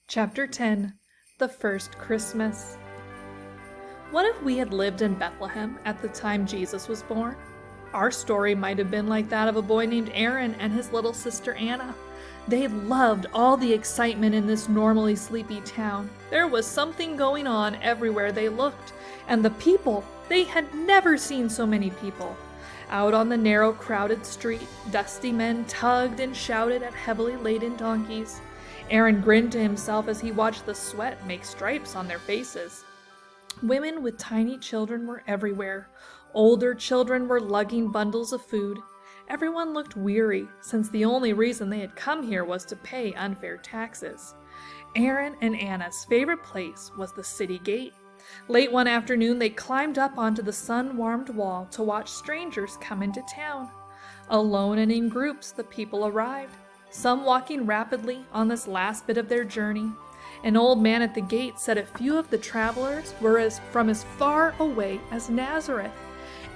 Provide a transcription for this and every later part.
Chapter 10 The First Christmas. What if we had lived in Bethlehem at the time Jesus was born? Our story might have been like that of a boy named Aaron and his little sister Anna. They loved all the excitement in this normally sleepy town. There was something going on everywhere they looked, and the people, they had never seen so many people. Out on the narrow, crowded street, dusty men tugged and shouted at heavily laden donkeys. Aaron grinned to himself as he watched the sweat make stripes on their faces. Women with tiny children were everywhere. Older children were lugging bundles of food. Everyone looked weary, since the only reason they had come here was to pay unfair taxes. Aaron and Anna's favorite place was the city gate. Late one afternoon, they climbed up onto the sun-warmed wall to watch strangers come into town. Alone and in groups, the people arrived, some walking rapidly on this last bit of their journey. An old man at the gate said a few of the travelers were from as far away as Nazareth.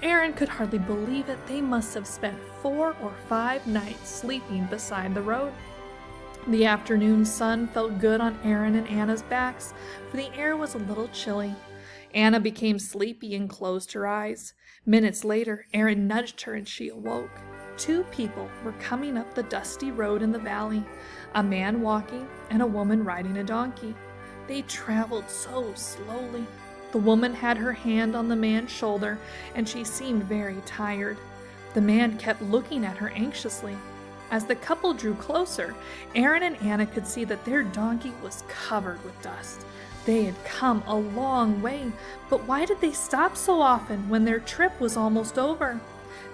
Aaron could hardly believe it. They must have spent 4 or 5 nights sleeping beside the road. The afternoon sun felt good on Aaron and Anna's backs, for the air was a little chilly. Anna became sleepy and closed her eyes. Minutes later, Aaron nudged her and she awoke. 2 people were coming up the dusty road in the valley, a man walking and a woman riding a donkey. They traveled so slowly. The woman had her hand on the man's shoulder, and she seemed very tired. The man kept looking at her anxiously. As the couple drew closer, Aaron and Anna could see that their donkey was covered with dust. They had come a long way, but why did they stop so often when their trip was almost over?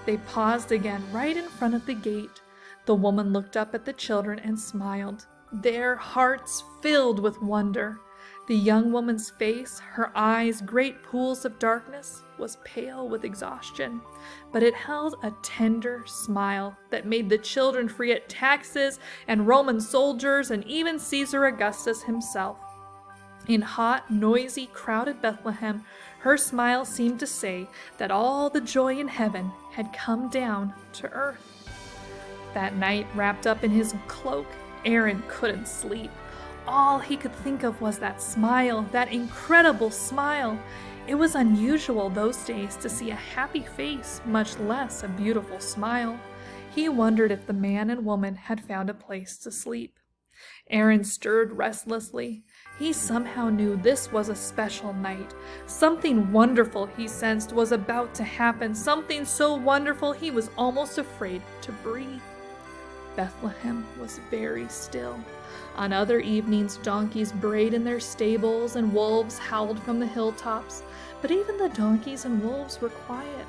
They paused again right in front of the gate. The woman looked up at the children and smiled, their hearts filled with wonder. The young woman's face, her eyes great pools of darkness, was pale with exhaustion, but it held a tender smile that made the children forget taxes and Roman soldiers and even Caesar Augustus himself. In hot, noisy, crowded Bethlehem, her smile seemed to say that all the joy in heaven had come down to earth. That night, wrapped up in his cloak, Aaron couldn't sleep. All he could think of was that smile, that incredible smile. It was unusual those days to see a happy face, much less a beautiful smile. He wondered if the man and woman had found a place to sleep. Aaron stirred restlessly. He somehow knew this was a special night. Something wonderful, he sensed, was about to happen. Something so wonderful he was almost afraid to breathe. Bethlehem was very still. On other evenings, donkeys brayed in their stables and wolves howled from the hilltops, but even the donkeys and wolves were quiet.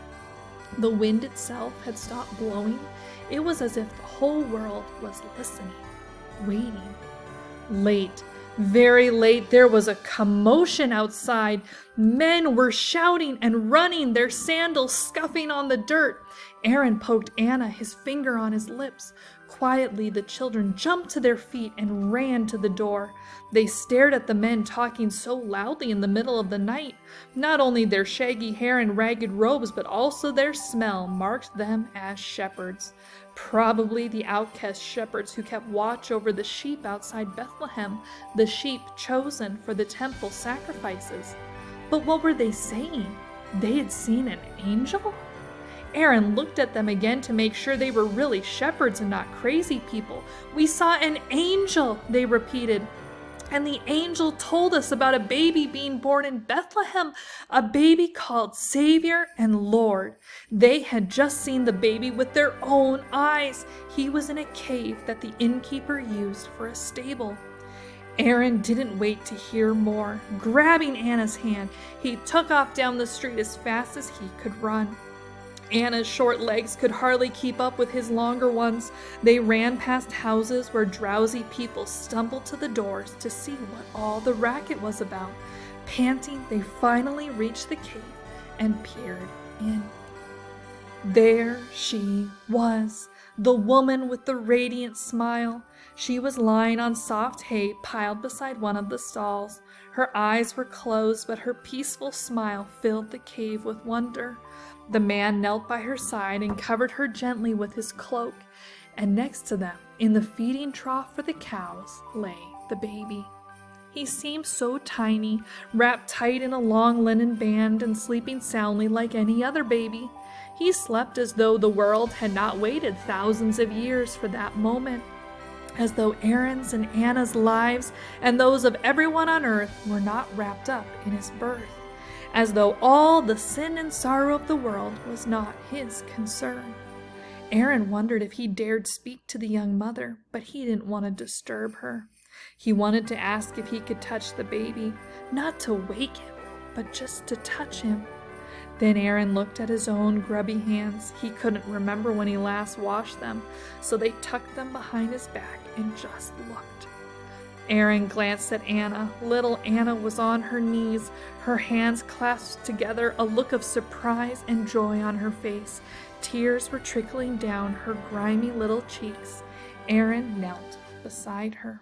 The wind itself had stopped blowing. It was as if the whole world was listening, waiting. Late, very late, there was a commotion outside. Men were shouting and running, their sandals scuffing on the dirt. Aaron poked Anna, his finger on his lips. Quietly, the children jumped to their feet and ran to the door. They stared at the men talking so loudly in the middle of the night. Not only their shaggy hair and ragged robes, but also their smell marked them as shepherds. Probably the outcast shepherds who kept watch over the sheep outside Bethlehem, the sheep chosen for the temple sacrifices. But what were they saying? They had seen an angel? Aaron looked at them again to make sure they were really shepherds and not crazy people. "We saw an angel," they repeated. "And the angel told us about a baby being born in Bethlehem, a baby called Savior and Lord." They had just seen the baby with their own eyes. He was in a cave that the innkeeper used for a stable. Aaron didn't wait to hear more. Grabbing Anna's hand, he took off down the street as fast as he could run. Anna's short legs could hardly keep up with his longer ones. They ran past houses where drowsy people stumbled to the doors to see what all the racket was about. Panting, they finally reached the cave and peered in. There she was, the woman with the radiant smile. She was lying on soft hay piled beside one of the stalls. Her eyes were closed, but her peaceful smile filled the cave with wonder. The man knelt by her side and covered her gently with his cloak, and next to them, in the feeding trough for the cows, lay the baby. He seemed so tiny, wrapped tight in a long linen band and sleeping soundly like any other baby. He slept as though the world had not waited thousands of years for that moment, as though Aaron's and Anna's lives and those of everyone on earth were not wrapped up in his birth, as though all the sin and sorrow of the world was not his concern. Aaron wondered if he dared speak to the young mother, but he didn't want to disturb her. He wanted to ask if he could touch the baby, not to wake him, but just to touch him. Then Aaron looked at his own grubby hands. He couldn't remember when he last washed them, so they tucked them behind his back and just looked. Aaron glanced at Anna. Little Anna was on her knees, her hands clasped together, a look of surprise and joy on her face. Tears were trickling down her grimy little cheeks. Aaron knelt beside her.